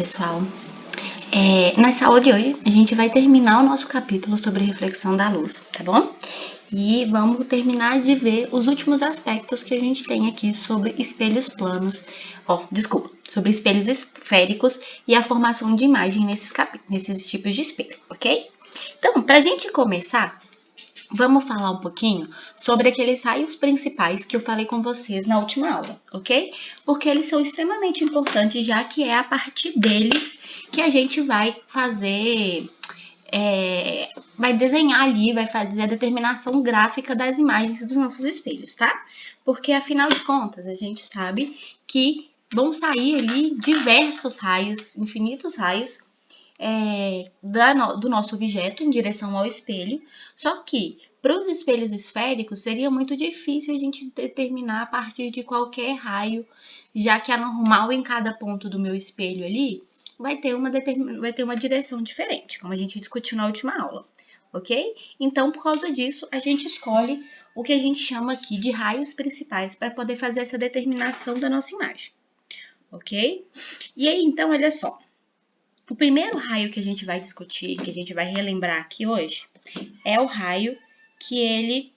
pessoal. Nessa aula de hoje, a gente vai terminar o nosso capítulo sobre reflexão da luz, tá bom? E vamos terminar de ver os últimos aspectos que a gente tem aqui sobre espelhos planos, sobre espelhos esféricos e a formação de imagem nesses tipos de espelho, ok? Então, pra gente começar, vamos falar um pouquinho sobre aqueles raios principais que eu falei com vocês na última aula, ok? Porque eles são extremamente importantes, já que é a partir deles que a gente vai fazer, vai desenhar ali, vai fazer a determinação gráfica das imagens dos nossos espelhos, tá? Porque, afinal de contas, a gente sabe que vão sair ali diversos raios, infinitos raios, do nosso objeto em direção ao espelho, só que para os espelhos esféricos seria muito difícil a gente determinar a partir de qualquer raio, já que a normal em cada ponto do meu espelho ali vai ter uma direção diferente, como a gente discutiu na última aula, ok? Então, por causa disso, a gente escolhe o que a gente chama aqui de raios principais para poder fazer essa determinação da nossa imagem, ok? E aí, então, olha só. O primeiro raio que a gente vai discutir, que a gente vai relembrar aqui hoje, é o raio que ele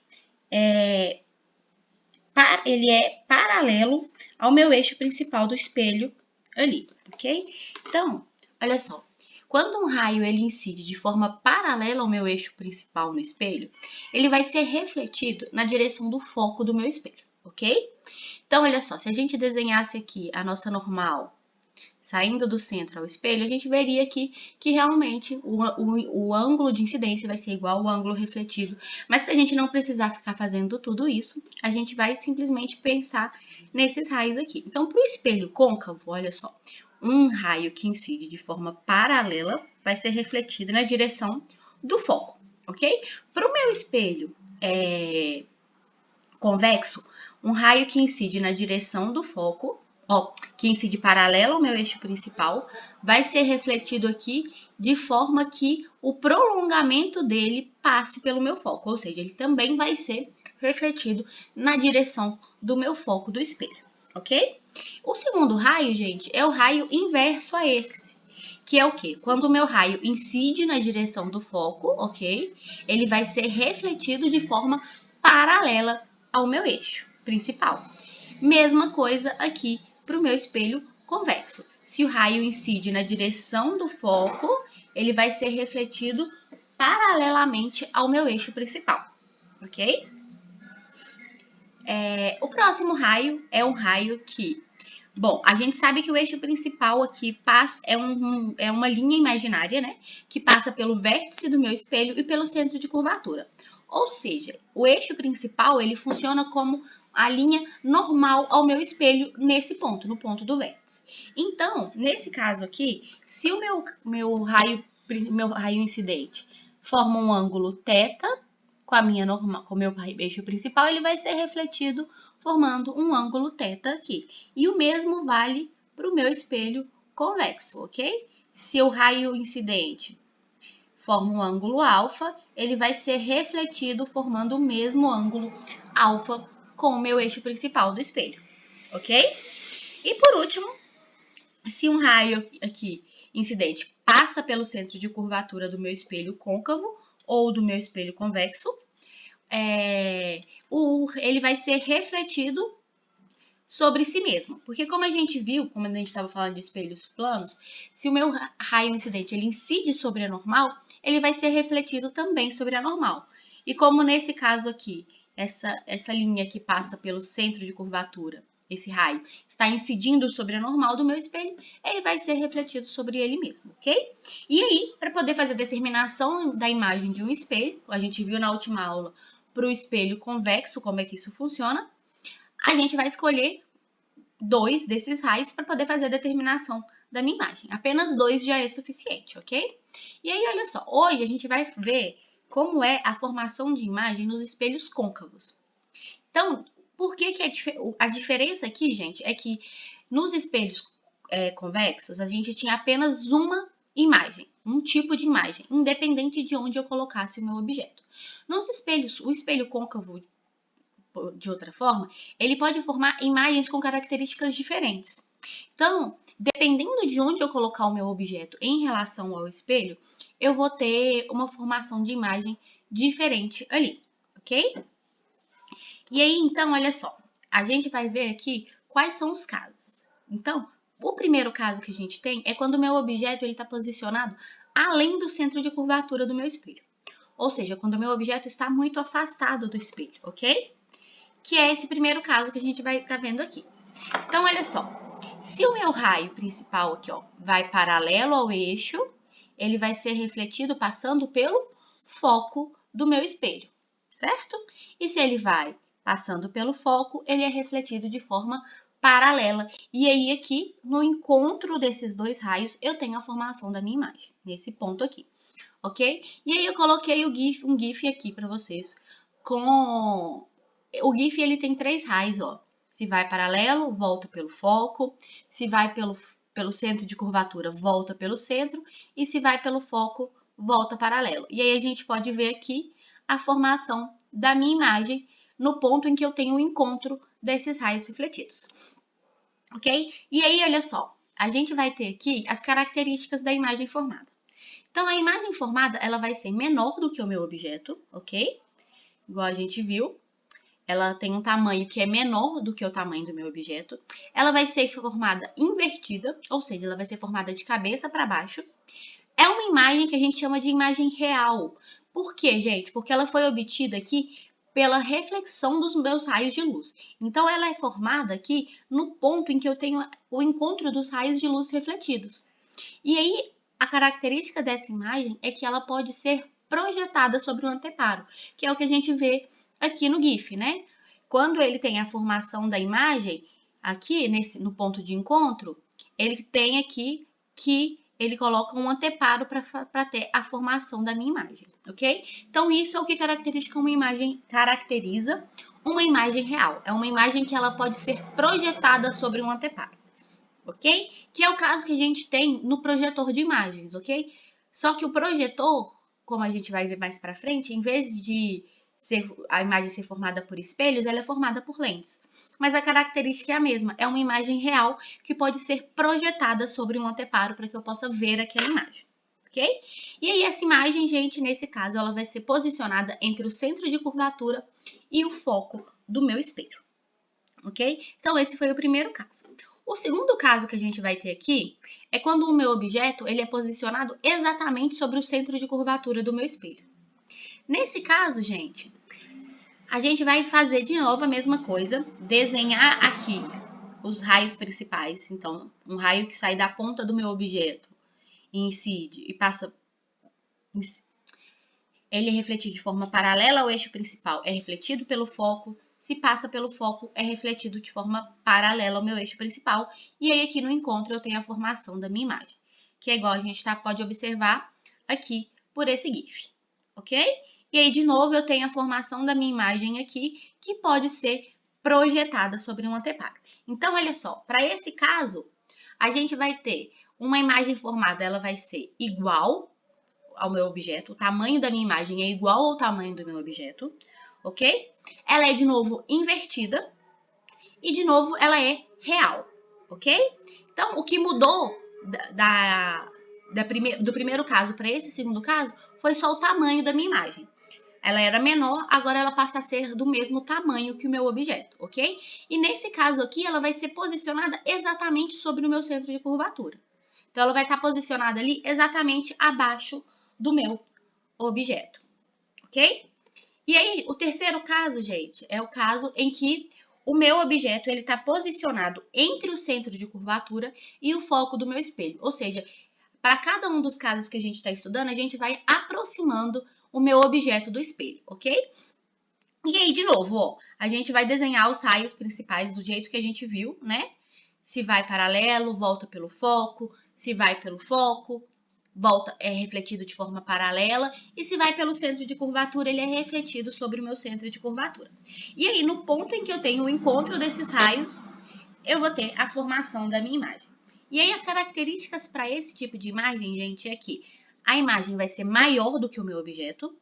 é paralelo ao meu eixo principal do espelho ali, ok? Então, olha só. Quando um raio ele incide de forma paralela ao meu eixo principal no espelho, ele vai ser refletido na direção do foco do meu espelho, ok? Então, olha só, se a gente desenhasse aqui a nossa normal saindo do centro ao espelho, a gente veria aqui que realmente o ângulo de incidência vai ser igual ao ângulo refletido. Mas para a gente não precisar ficar fazendo tudo isso, a gente vai simplesmente pensar nesses raios aqui. Então, para o espelho côncavo, olha só, um raio que incide de forma paralela vai ser refletido na direção do foco, ok? Para o meu espelho convexo, um raio que incide na direção do foco, que incide paralelo ao meu eixo principal, vai ser refletido aqui de forma que o prolongamento dele passe pelo meu foco, ou seja, ele também vai ser refletido na direção do meu foco do espelho, ok? O segundo raio, gente, é o raio inverso a esse, que é o quê? Quando o meu raio incide na direção do foco, ok? Ele vai ser refletido de forma paralela ao meu eixo principal. Mesma coisa aqui para o meu espelho convexo. Se o raio incide na direção do foco, ele vai ser refletido paralelamente ao meu eixo principal, ok? O próximo raio é um raio que... Bom, a gente sabe que o eixo principal aqui é uma linha imaginária, né? Que passa pelo vértice do meu espelho e pelo centro de curvatura. Ou seja, o eixo principal, ele funciona como a linha normal ao meu espelho nesse ponto, no ponto do vértice. Então, nesse caso aqui, se o meu raio incidente forma um ângulo θ com o meu eixo principal, ele vai ser refletido formando um ângulo θ aqui. E o mesmo vale para o meu espelho convexo, ok? Se o raio incidente forma um ângulo alfa, ele vai ser refletido formando o mesmo ângulo alfa com o meu eixo principal do espelho, ok? E por último, se um raio aqui incidente passa pelo centro de curvatura do meu espelho côncavo ou do meu espelho convexo, ele vai ser refletido sobre si mesmo. Porque como a gente viu, como a gente estava falando de espelhos planos, se o meu raio incidente ele incide sobre a normal, ele vai ser refletido também sobre a normal. E como nesse caso aqui, essa linha que passa pelo centro de curvatura, esse raio, está incidindo sobre a normal do meu espelho, ele vai ser refletido sobre ele mesmo, ok? E aí, para poder fazer a determinação da imagem de um espelho, a gente viu na última aula para o espelho convexo, como é que isso funciona, a gente vai escolher 2 desses raios para poder fazer a determinação da minha imagem. Apenas 2 já é suficiente, ok? E aí, olha só, hoje a gente vai ver como é a formação de imagem nos espelhos côncavos. Então, por que a diferença aqui, gente, é que nos espelhos convexos, a gente tinha apenas uma imagem, um tipo de imagem, independente de onde eu colocasse o meu objeto. Nos espelhos, o espelho côncavo, de outra forma, ele pode formar imagens com características diferentes, Então, dependendo de onde eu colocar o meu objeto em relação ao espelho, eu vou ter uma formação de imagem diferente ali, ok? E aí, então, olha só, a gente vai ver aqui quais são os casos. Então, o primeiro caso que a gente tem é quando o meu objeto está posicionado além do centro de curvatura do meu espelho. Ou seja, quando o meu objeto está muito afastado do espelho, ok? Que é esse primeiro caso que a gente vai estar vendo aqui. Então, olha só, se o meu raio principal aqui, ó, vai paralelo ao eixo, ele vai ser refletido passando pelo foco do meu espelho, certo? E se ele vai passando pelo foco, ele é refletido de forma paralela. E aí aqui, no encontro desses dois raios, eu tenho a formação da minha imagem, nesse ponto aqui, ok? E aí eu coloquei um GIF aqui para vocês com... O GIF, ele tem 3 raios, ó. Se vai paralelo, volta pelo foco. Se vai pelo centro de curvatura, volta pelo centro. E se vai pelo foco, volta paralelo. E aí a gente pode ver aqui a formação da minha imagem no ponto em que eu tenho o encontro desses raios refletidos. Ok? E aí, olha só, a gente vai ter aqui as características da imagem formada. Então, a imagem formada, ela vai ser menor do que o meu objeto, ok? Igual a gente viu. Ela tem um tamanho que é menor do que o tamanho do meu objeto. Ela vai ser formada invertida, ou seja, ela vai ser formada de cabeça para baixo. É uma imagem que a gente chama de imagem real. Por quê, gente? Porque ela foi obtida aqui pela reflexão dos meus raios de luz. Então, ela é formada aqui no ponto em que eu tenho o encontro dos raios de luz refletidos. E aí, a característica dessa imagem é que ela pode ser projetada sobre o anteparo, que é o que a gente vê aqui no GIF, né? Quando ele tem a formação da imagem, aqui no ponto de encontro, ele tem aqui que ele coloca um anteparo para ter a formação da minha imagem, ok? Então, isso é o que caracteriza uma imagem real. É uma imagem que ela pode ser projetada sobre um anteparo, ok? Que é o caso que a gente tem no projetor de imagens, ok? Só que o projetor, como a gente vai ver mais para frente, em vez de a imagem ser formada por espelhos, ela é formada por lentes. Mas a característica é a mesma, é uma imagem real que pode ser projetada sobre um anteparo para que eu possa ver aquela imagem, ok? E aí essa imagem, gente, nesse caso, ela vai ser posicionada entre o centro de curvatura e o foco do meu espelho, ok? Então esse foi o primeiro caso. O segundo caso que a gente vai ter aqui é quando o meu objeto ele é posicionado exatamente sobre o centro de curvatura do meu espelho. Nesse caso, gente, a gente vai fazer de novo a mesma coisa, desenhar aqui os raios principais. Então, um raio que sai da ponta do meu objeto e incide e passa... Ele é refletido de forma paralela ao eixo principal, é refletido pelo foco. Se passa pelo foco, é refletido de forma paralela ao meu eixo principal. E aí, aqui no encontro, eu tenho a formação da minha imagem, que é igual a gente pode observar aqui por esse GIF, ok? E aí, de novo, eu tenho a formação da minha imagem aqui, que pode ser projetada sobre um anteparo. Então, olha só, para esse caso, a gente vai ter uma imagem formada, ela vai ser igual ao meu objeto, o tamanho da minha imagem é igual ao tamanho do meu objeto, ok? Ela é, de novo, invertida e, de novo, ela é real, ok? Então, o que mudou do primeiro caso para esse segundo caso foi só o tamanho da minha imagem. Ela era menor, agora ela passa a ser do mesmo tamanho que o meu objeto, ok? E nesse caso aqui, ela vai ser posicionada exatamente sobre o meu centro de curvatura. Então, ela vai estar posicionada ali exatamente abaixo do meu objeto, ok? E aí, o terceiro caso, gente, é o caso em que o meu objeto ele está posicionado entre o centro de curvatura e o foco do meu espelho. Ou seja, para cada um dos casos que a gente está estudando, a gente vai aproximando o meu objeto do espelho, ok? E aí, de novo, ó, a gente vai desenhar os raios principais do jeito que a gente viu, né? Se vai paralelo, volta pelo foco. Se vai pelo foco, é refletido de forma paralela. E se vai pelo centro de curvatura, ele é refletido sobre o meu centro de curvatura. E aí, no ponto em que eu tenho o encontro desses raios, eu vou ter a formação da minha imagem. E aí, as características para esse tipo de imagem, gente, é que a imagem vai ser maior do que o meu objeto.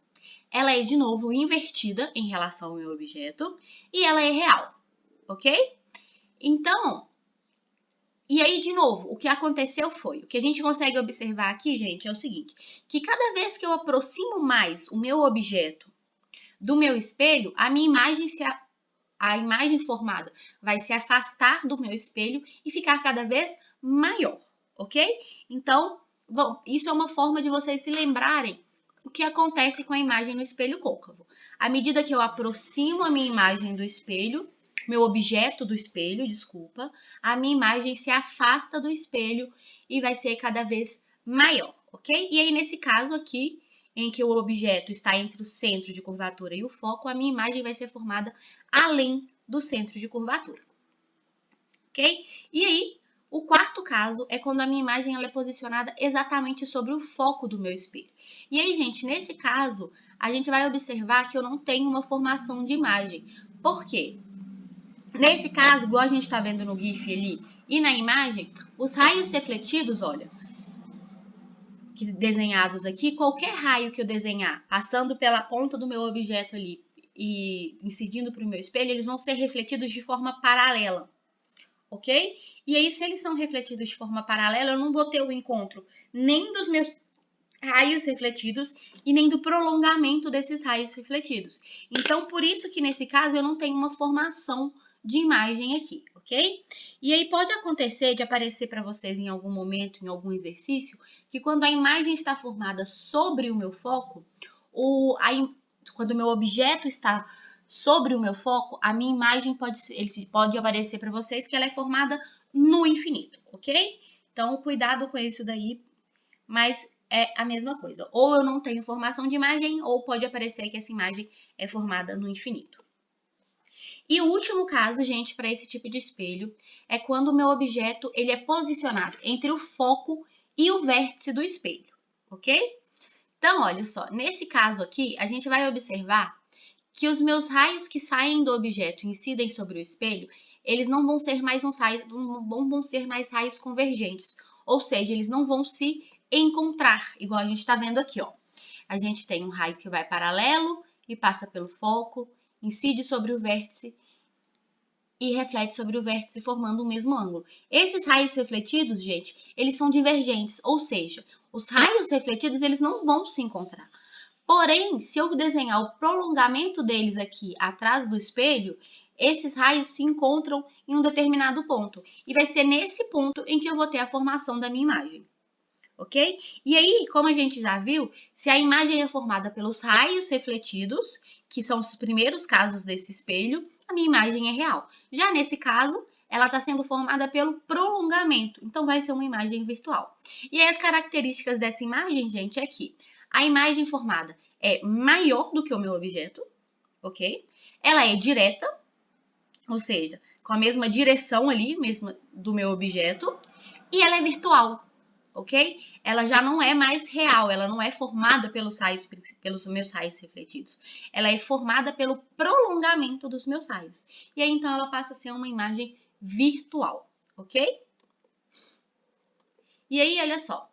Ela é, de novo, invertida em relação ao meu objeto. E ela é real, ok? Então, E aí, de novo, o que aconteceu foi, o que a gente consegue observar aqui, gente, é o seguinte, que cada vez que eu aproximo mais o meu objeto do meu espelho, a imagem formada vai se afastar do meu espelho e ficar cada vez maior, ok? Então, bom, isso é uma forma de vocês se lembrarem o que acontece com a imagem no espelho côncavo. À medida que eu aproximo a minha imagem do espelho, meu objeto do espelho, desculpa, a minha imagem se afasta do espelho e vai ser cada vez maior, ok? E aí, nesse caso aqui, em que o objeto está entre o centro de curvatura e o foco, a minha imagem vai ser formada além do centro de curvatura, ok? E aí, o quarto caso é quando a minha imagem ela é posicionada exatamente sobre o foco do meu espelho. E aí, gente, nesse caso, a gente vai observar que eu não tenho uma formação de imagem. Por quê? Nesse caso, igual a gente está vendo no GIF ali e na imagem, os raios refletidos, olha, desenhados aqui, qualquer raio que eu desenhar passando pela ponta do meu objeto ali e incidindo para o meu espelho, eles vão ser refletidos de forma paralela, ok? E aí, se eles são refletidos de forma paralela, eu não vou ter o encontro nem dos meus raios refletidos e nem do prolongamento desses raios refletidos. Então, por isso que nesse caso eu não tenho uma formação de imagem aqui, ok? E aí pode acontecer de aparecer para vocês em algum momento, em algum exercício, que quando a imagem está formada sobre o meu foco, quando o meu objeto está sobre o meu foco, a minha imagem pode aparecer para vocês que ela é formada no infinito, ok? Então, cuidado com isso daí, mas é a mesma coisa. Ou eu não tenho formação de imagem, ou pode aparecer que essa imagem é formada no infinito. E o último caso, gente, para esse tipo de espelho, é quando o meu objeto ele é posicionado entre o foco e o vértice do espelho, ok? Então, olha só, nesse caso aqui, a gente vai observar que os meus raios que saem do objeto e incidem sobre o espelho, eles não vão ser mais vão ser mais raios convergentes, ou seja, eles não vão se encontrar, igual a gente está vendo aqui, ó. A gente tem um raio que vai paralelo e passa pelo foco, incide sobre o vértice e reflete sobre o vértice formando o mesmo ângulo. Esses raios refletidos, gente, eles são divergentes, ou seja, os raios refletidos eles não vão se encontrar. Porém, se eu desenhar o prolongamento deles aqui atrás do espelho, esses raios se encontram em um determinado ponto. E vai ser nesse ponto em que eu vou ter a formação da minha imagem. Ok? E aí, como a gente já viu, se a imagem é formada pelos raios refletidos, que são os primeiros casos desse espelho, a minha imagem é real. Já nesse caso, ela está sendo formada pelo prolongamento, então vai ser uma imagem virtual. E aí, as características dessa imagem, gente, é que a imagem formada é maior do que o meu objeto, ok? Ela é direta, ou seja, com a mesma direção ali, mesma do meu objeto, e ela é virtual, ok? Ela já não é mais real, ela não é formada pelos meus raios refletidos. Ela é formada pelo prolongamento dos meus raios. E aí, então, ela passa a ser uma imagem virtual, ok? E aí, olha só,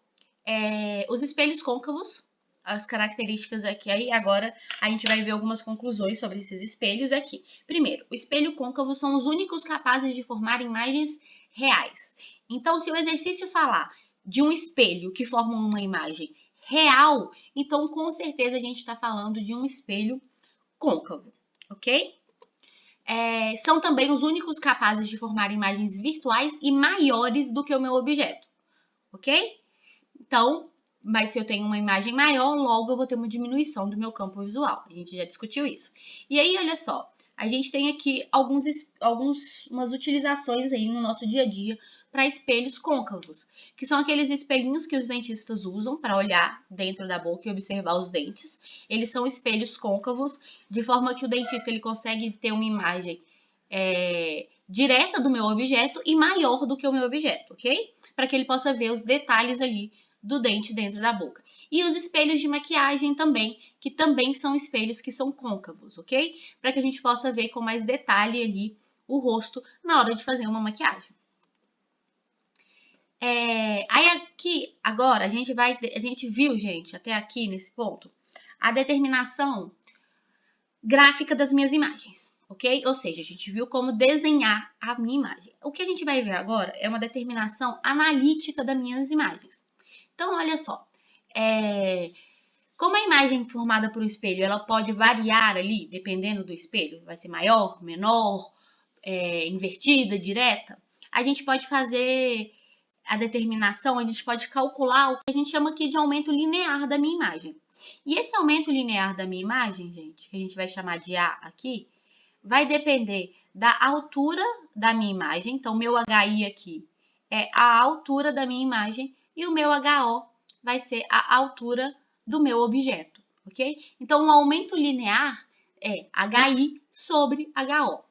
os espelhos côncavos, as características aqui, aí agora a gente vai ver algumas conclusões sobre esses espelhos aqui. Primeiro, o espelho côncavo são os únicos capazes de formar imagens reais. Então, se o exercício falar de um espelho que forma uma imagem real, então com certeza a gente está falando de um espelho côncavo, ok? São também os únicos capazes de formar imagens virtuais e maiores do que o meu objeto, ok? Então, mas se eu tenho uma imagem maior, logo eu vou ter uma diminuição do meu campo visual. A gente já discutiu isso. E aí, olha só, a gente tem aqui umas utilizações aí no nosso dia a dia para espelhos côncavos, que são aqueles espelhinhos que os dentistas usam para olhar dentro da boca e observar os dentes. Eles são espelhos côncavos, de forma que o dentista ele consegue ter uma imagem direta do meu objeto e maior do que o meu objeto, ok? Para que ele possa ver os detalhes ali do dente dentro da boca. E os espelhos de maquiagem também, que também são espelhos que são côncavos, ok? Para que a gente possa ver com mais detalhe ali o rosto na hora de fazer uma maquiagem. Aí aqui, agora, a gente viu, gente, até aqui nesse ponto, a determinação gráfica das minhas imagens, ok? Ou seja, a gente viu como desenhar a minha imagem. O que a gente vai ver agora é uma determinação analítica das minhas imagens. Então, olha só, como a imagem formada por um espelho, ela pode variar ali, dependendo do espelho, vai ser maior, menor, invertida, direta, a gente pode fazer a determinação, a gente pode calcular o que a gente chama aqui de aumento linear da minha imagem. E esse aumento linear da minha imagem, gente, que a gente vai chamar de A aqui, vai depender da altura da minha imagem. Então, meu HI aqui é a altura da minha imagem e o meu HO vai ser a altura do meu objeto, ok? Então, o aumento linear é HI sobre HO,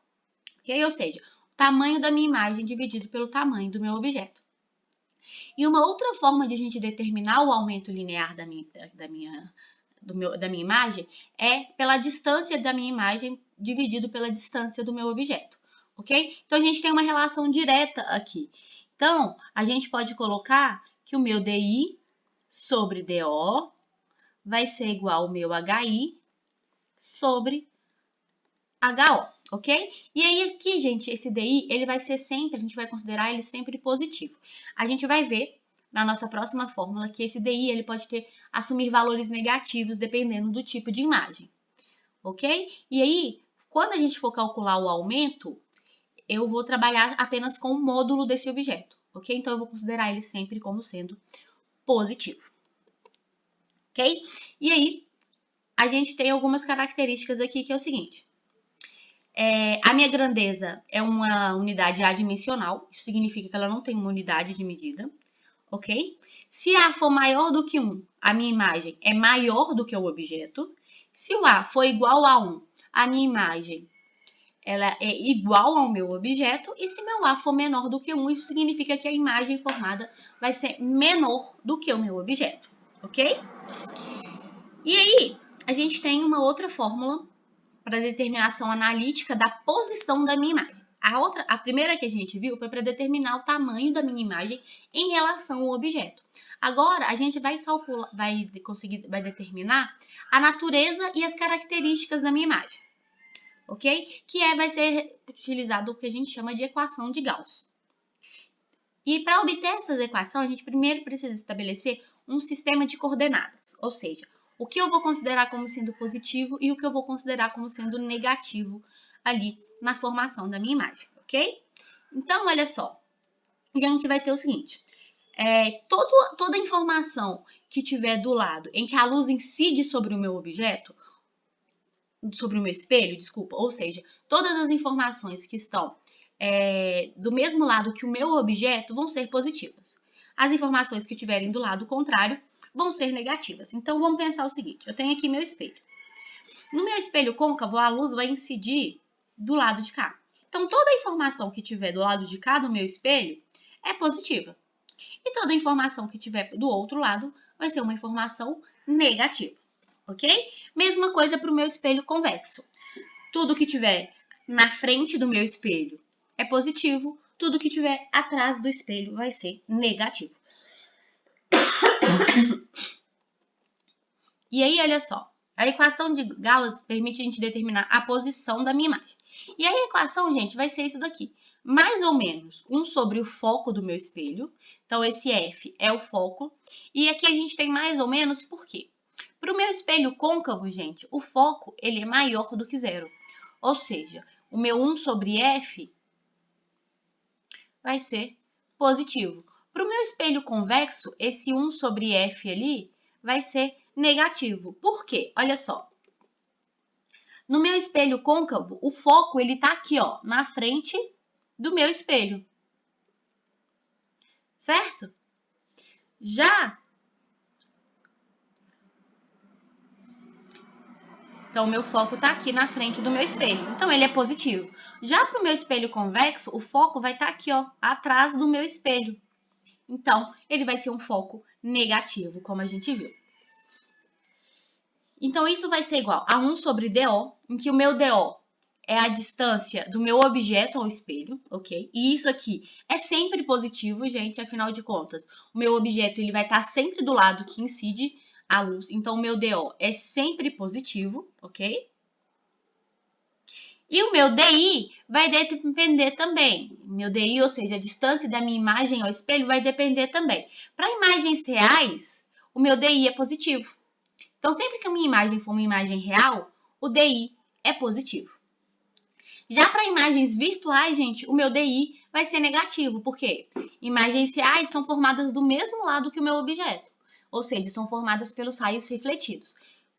ok? Ou seja, o tamanho da minha imagem dividido pelo tamanho do meu objeto. E uma outra forma de a gente determinar o aumento linear da minha imagem é pela distância da minha imagem dividido pela distância do meu objeto, ok? Então, a gente tem uma relação direta aqui. Então, a gente pode colocar que o meu DI sobre DO vai ser igual ao meu HI sobre HO, ok? E aí aqui, gente, esse DI, ele vai ser sempre, a gente vai considerar ele sempre positivo. A gente vai ver na nossa próxima fórmula que esse DI, ele pode assumir valores negativos dependendo do tipo de imagem, ok? E aí, quando a gente for calcular o aumento, eu vou trabalhar apenas com o módulo desse objeto, ok? Então, eu vou considerar ele sempre como sendo positivo, ok? E aí, a gente tem algumas características aqui que é o seguinte. A minha grandeza é uma unidade adimensional, isso significa que ela não tem uma unidade de medida, ok? Se A for maior do que 1, a minha imagem é maior do que o objeto. Se o A for igual a 1, a minha imagem ela é igual ao meu objeto. E se meu A for menor do que 1, isso significa que a imagem formada vai ser menor do que o meu objeto, ok? E aí, a gente tem uma outra fórmula para determinação analítica da posição da minha imagem. A primeira que a gente viu foi para determinar o tamanho da minha imagem em relação ao objeto. Agora, a gente vai determinar a natureza e as características da minha imagem, ok? Vai ser utilizado o que a gente chama de equação de Gauss. E para obter essas equações, a gente primeiro precisa estabelecer um sistema de coordenadas, ou seja, o que eu vou considerar como sendo positivo e o que eu vou considerar como sendo negativo ali na formação da minha imagem, ok? Então, olha só, a gente vai ter o seguinte, toda informação que tiver do lado em que a luz incide sobre o meu objeto, sobre o meu espelho, desculpa, ou seja, todas as informações que estão do mesmo lado que o meu objeto vão ser positivas. As informações que estiverem do lado contrário vão ser negativas. Então, vamos pensar o seguinte, eu tenho aqui meu espelho. No meu espelho côncavo, a luz vai incidir do lado de cá. Então, toda a informação que tiver do lado de cá do meu espelho é positiva. E toda a informação que tiver do outro lado vai ser uma informação negativa, ok? Mesma coisa para o meu espelho convexo. Tudo que tiver na frente do meu espelho é positivo, tudo que tiver atrás do espelho vai ser negativo. E aí, olha só, a equação de Gauss permite a gente determinar a posição da minha imagem. E a equação, gente, vai ser isso daqui. Mais ou menos 1 sobre o foco do meu espelho. Então, esse F é o foco. E aqui a gente tem mais ou menos por quê? Para o meu espelho côncavo, gente, o foco ele é maior do que 0. Ou seja, o meu 1 sobre F vai ser positivo. Para o meu espelho convexo, esse 1 sobre F ali vai ser negativo. Por quê? Olha só. No meu espelho côncavo, o foco ele tá aqui, ó, na frente do meu espelho. Certo? Então, o meu foco tá aqui na frente do meu espelho. Então, ele é positivo. Já para o meu espelho convexo, o foco vai estar aqui, ó, atrás do meu espelho. Então, ele vai ser um foco negativo, como a gente viu. Então, isso vai ser igual a 1 sobre DO, em que o meu DO é a distância do meu objeto ao espelho, ok? E isso aqui é sempre positivo, gente, afinal de contas. O meu objeto ele vai estar sempre do lado que incide a luz, então o meu DO é sempre positivo, ok? E o meu DI vai depender também. Meu DI, ou seja, a distância da minha imagem ao espelho, vai depender também. Para imagens reais, o meu DI é positivo. Então, sempre que a minha imagem for uma imagem real, o DI é positivo. Já para imagens virtuais, gente, o meu DI vai ser negativo, porque imagens reais são formadas do mesmo lado que o meu objeto, ou seja, são formadas pelos raios refletidos.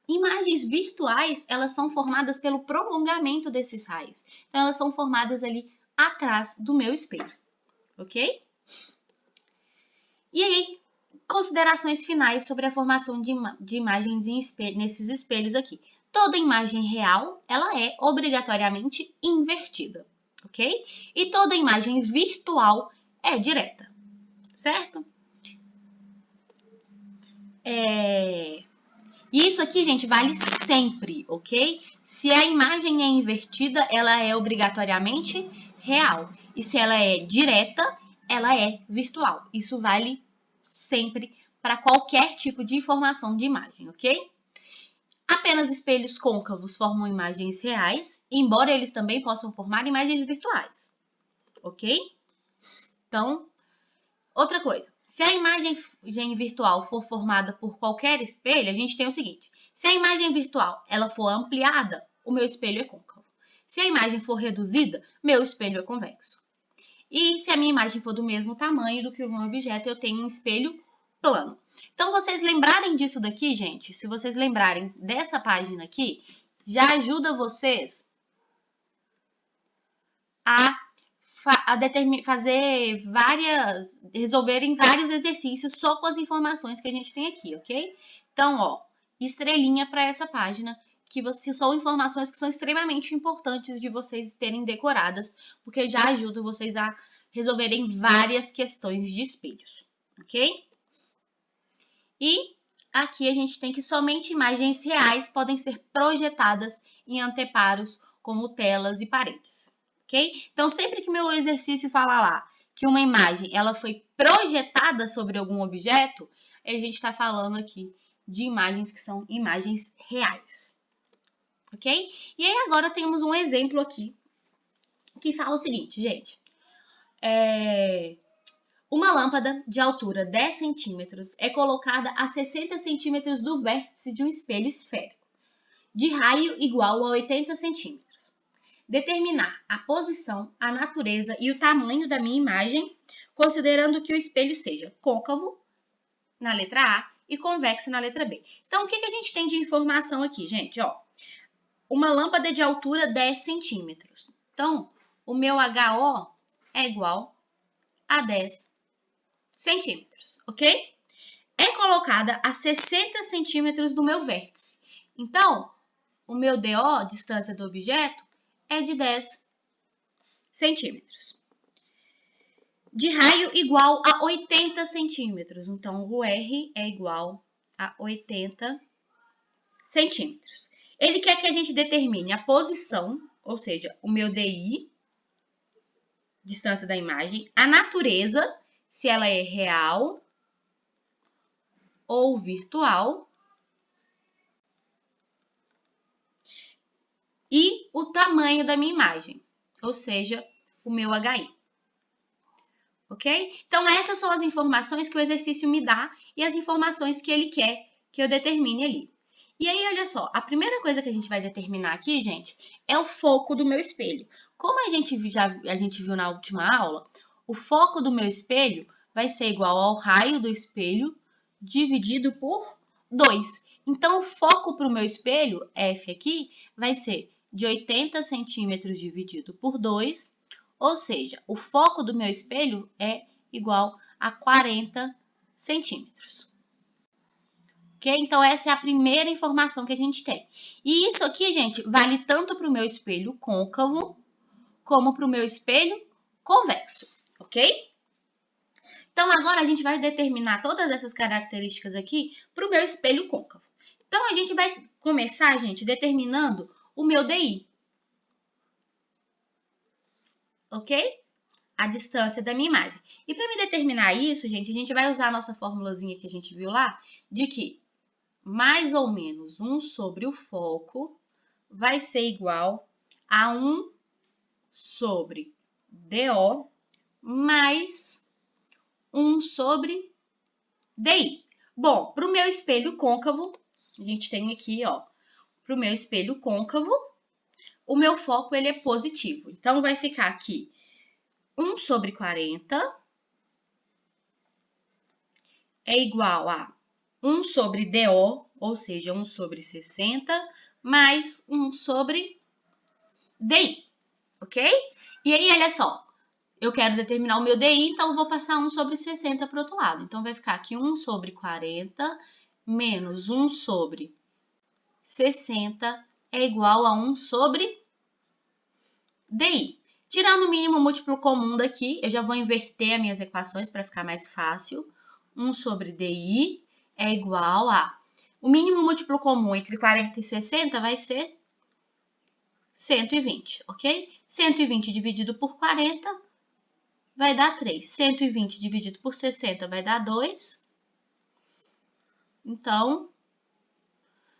Imagens virtuais, elas são formadas pelo prolongamento desses raios. Então, elas são formadas ali atrás do meu espelho, ok? E aí, considerações finais sobre a formação de imagens nesses espelhos aqui. Toda imagem real, ela é obrigatoriamente invertida, ok? E toda imagem virtual é direta, certo? E isso aqui, gente, vale sempre, ok? Se a imagem é invertida, ela é obrigatoriamente real. E se ela é direta, ela é virtual. Isso vale sempre para qualquer tipo de informação de imagem, ok? Apenas espelhos côncavos formam imagens reais, embora eles também possam formar imagens virtuais, ok? Então, outra coisa. Se a imagem virtual for formada por qualquer espelho, a gente tem o seguinte. Se a imagem virtual ela for ampliada, o meu espelho é côncavo. Se a imagem for reduzida, meu espelho é convexo. E se a minha imagem for do mesmo tamanho do que o meu objeto, eu tenho um espelho plano. Então, vocês lembrarem disso daqui, gente, se vocês lembrarem dessa página aqui, já ajuda vocês a resolverem vários exercícios só com as informações que a gente tem aqui, ok? Então, ó, estrelinha para essa página, que são informações que são extremamente importantes de vocês terem decoradas, porque já ajuda vocês a resolverem várias questões de espelhos, ok? E aqui a gente tem que somente imagens reais podem ser projetadas em anteparos, como telas e paredes. Ok? Então, sempre que meu exercício falar lá que uma imagem ela foi projetada sobre algum objeto, a gente está falando aqui de imagens que são imagens reais. Ok? E aí agora temos um exemplo aqui que fala o seguinte, gente. Uma lâmpada de altura 10 centímetros é colocada a 60 centímetros do vértice de um espelho esférico, de raio igual a 80 centímetros. Determinar a posição, a natureza e o tamanho da minha imagem, considerando que o espelho seja côncavo na letra A e convexo na letra B. Então, o que a gente tem de informação aqui, gente? Ó, uma lâmpada de altura 10 centímetros. Então, o meu HO é igual a 10 centímetros, ok? É colocada a 60 centímetros do meu vértice. Então, o meu DO, distância do objeto, é de 10 centímetros. De raio igual a 80 centímetros. Então, o R é igual a 80 centímetros. Ele quer que a gente determine a posição, ou seja, o meu DI, distância da imagem, a natureza, se ela é real ou virtual, e o tamanho da minha imagem, ou seja, o meu HI. Ok? Então, essas são as informações que o exercício me dá e as informações que ele quer que eu determine ali. E aí, olha só, a primeira coisa que a gente vai determinar aqui, gente, é o foco do meu espelho. Como a gente viu na última aula, o foco do meu espelho vai ser igual ao raio do espelho dividido por 2. Então, o foco para o meu espelho, F aqui, vai ser de 80 centímetros dividido por 2, ou seja, o foco do meu espelho é igual a 40 centímetros. Ok? Então, essa é a primeira informação que a gente tem. E isso aqui, gente, vale tanto para o meu espelho côncavo, como para o meu espelho convexo, ok? Então, agora a gente vai determinar todas essas características aqui para o meu espelho côncavo. Então, a gente vai começar, gente, determinando o meu DI. Ok? A distância da minha imagem. E para me determinar isso, gente, a gente vai usar a nossa formulazinha que a gente viu lá, de que mais ou menos 1 sobre o foco vai ser igual a 1 sobre DO mais 1 sobre DI. Bom, para o meu espelho côncavo, a gente tem aqui, ó, para o meu espelho côncavo, o meu foco ele é positivo. Então, vai ficar aqui 1 sobre 40 é igual a 1 sobre DO, ou seja, 1 sobre 60, mais 1 sobre DI, ok? E aí, olha só, eu quero determinar o meu DI, então eu vou passar 1 sobre 60 para o outro lado. Então, vai ficar aqui 1 sobre 40 menos 1 sobre 60 é igual a 1 sobre DI. Tirando o mínimo múltiplo comum daqui, eu já vou inverter as minhas equações para ficar mais fácil. 1 sobre DI é igual a... O mínimo múltiplo comum entre 40 e 60 vai ser 120, ok? 120 dividido por 40 vai dar 3. 120 dividido por 60 vai dar 2. Então,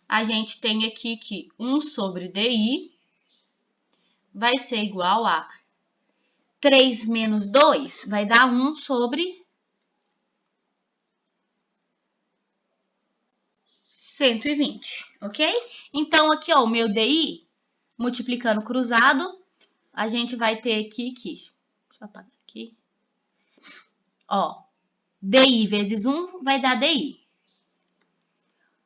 a gente tem aqui que 1 sobre DI vai ser igual a 3 menos 2 vai dar 1 sobre 120, ok? Então, aqui, ó, o meu DI, multiplicando cruzado, a gente vai ter aqui que... Deixa eu apagar aqui. Ó, DI vezes 1 vai dar DI.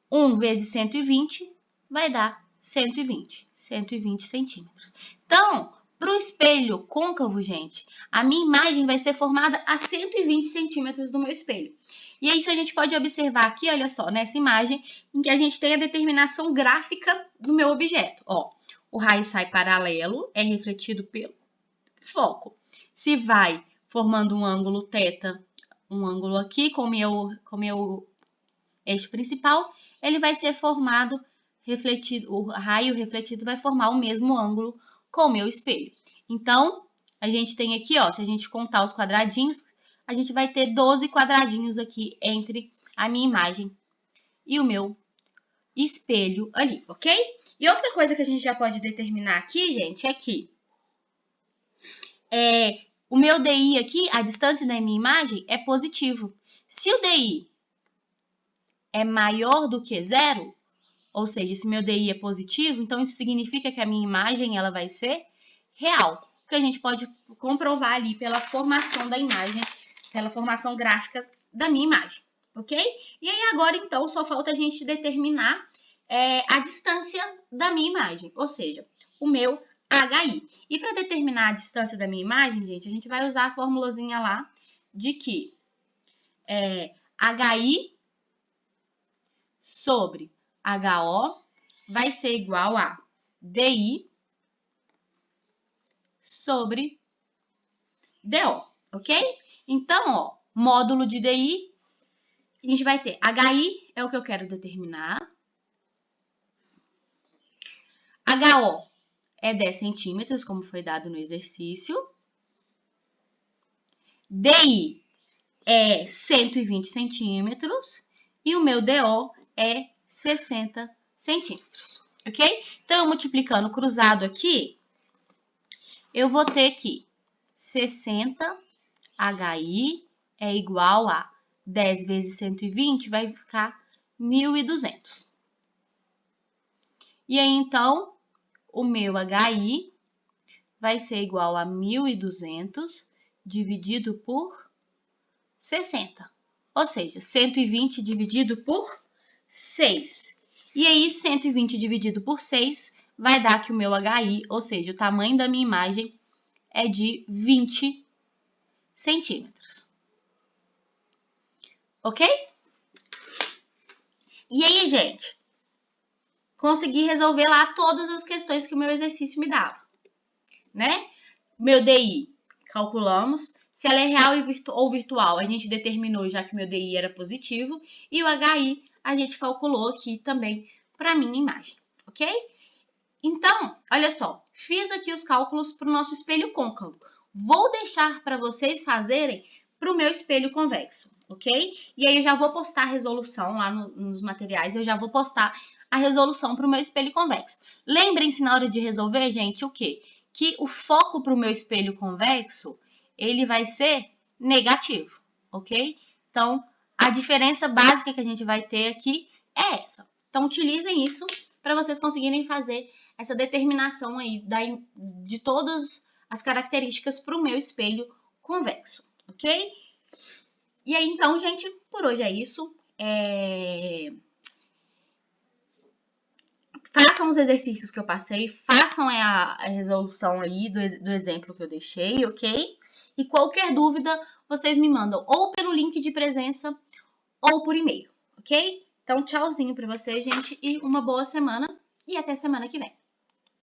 1 vezes 120 vai dar 120 centímetros. Então, para o espelho côncavo, gente, a minha imagem vai ser formada a 120 centímetros do meu espelho. E isso a gente pode observar aqui, olha só, nessa imagem, em que a gente tem a determinação gráfica do meu objeto. Ó, o raio sai paralelo, é refletido pelo foco. Se vai formando um ângulo θ, um ângulo aqui com o meu eixo principal, ele vai ser formado, refletido, o raio refletido vai formar o mesmo ângulo com o meu espelho. Então, a gente tem aqui, ó, se a gente contar os quadradinhos, a gente vai ter 12 quadradinhos aqui entre a minha imagem e o meu espelho ali, ok? E outra coisa que a gente já pode determinar aqui, gente, é que o meu DI aqui, a distância da minha imagem, é positivo. Se o DI é maior do que 0, ou seja, se meu DI é positivo, então isso significa que a minha imagem ela vai ser real, que a gente pode comprovar ali pela formação da imagem, pela formação gráfica da minha imagem, ok? E aí agora, então, só falta a gente determinar a distância da minha imagem, ou seja, o meu HI. E para determinar a distância da minha imagem, gente, a gente vai usar a formulazinha lá de que HI sobre HO vai ser igual a DI sobre DO, ok? Então, ó, módulo de DI, a gente vai ter HI é o que eu quero determinar, HO é 10 centímetros, como foi dado no exercício, DI é 120 centímetros e o meu DO é 60 centímetros, ok? Então, multiplicando cruzado aqui, eu vou ter que 60 HI é igual a 10 vezes 120, vai ficar 1.200. E aí, então, o meu HI vai ser igual a 1.200 dividido por 60. Ou seja, 120 dividido por 6. E aí, 120 dividido por 6 vai dar que o meu HI, ou seja, o tamanho da minha imagem, é de 20 centímetros. Ok? E aí, gente, consegui resolver lá todas as questões que o meu exercício me dava, né? Meu DI, calculamos. Se ela é real ou virtual, a gente determinou já que meu DI era positivo. E o HI, a gente calculou aqui também para a minha imagem, ok? Então, olha só, fiz aqui os cálculos para o nosso espelho côncavo. Vou deixar para vocês fazerem para o meu espelho convexo, ok? E aí eu já vou postar a resolução lá nos materiais, eu já vou postar a resolução para o meu espelho convexo. Lembrem-se na hora de resolver, gente, o quê? Que o foco para o meu espelho convexo, ele vai ser negativo, ok? Então, a diferença básica que a gente vai ter aqui é essa. Então, utilizem isso para vocês conseguirem fazer essa determinação aí de todas as características para o meu espelho convexo, ok? E aí, então, gente, por hoje é isso. Façam os exercícios que eu passei, façam a resolução aí do exemplo que eu deixei, ok? E qualquer dúvida, vocês me mandam ou pelo link de presença ou por e-mail, ok? Então, tchauzinho para vocês, gente, e uma boa semana e até semana que vem.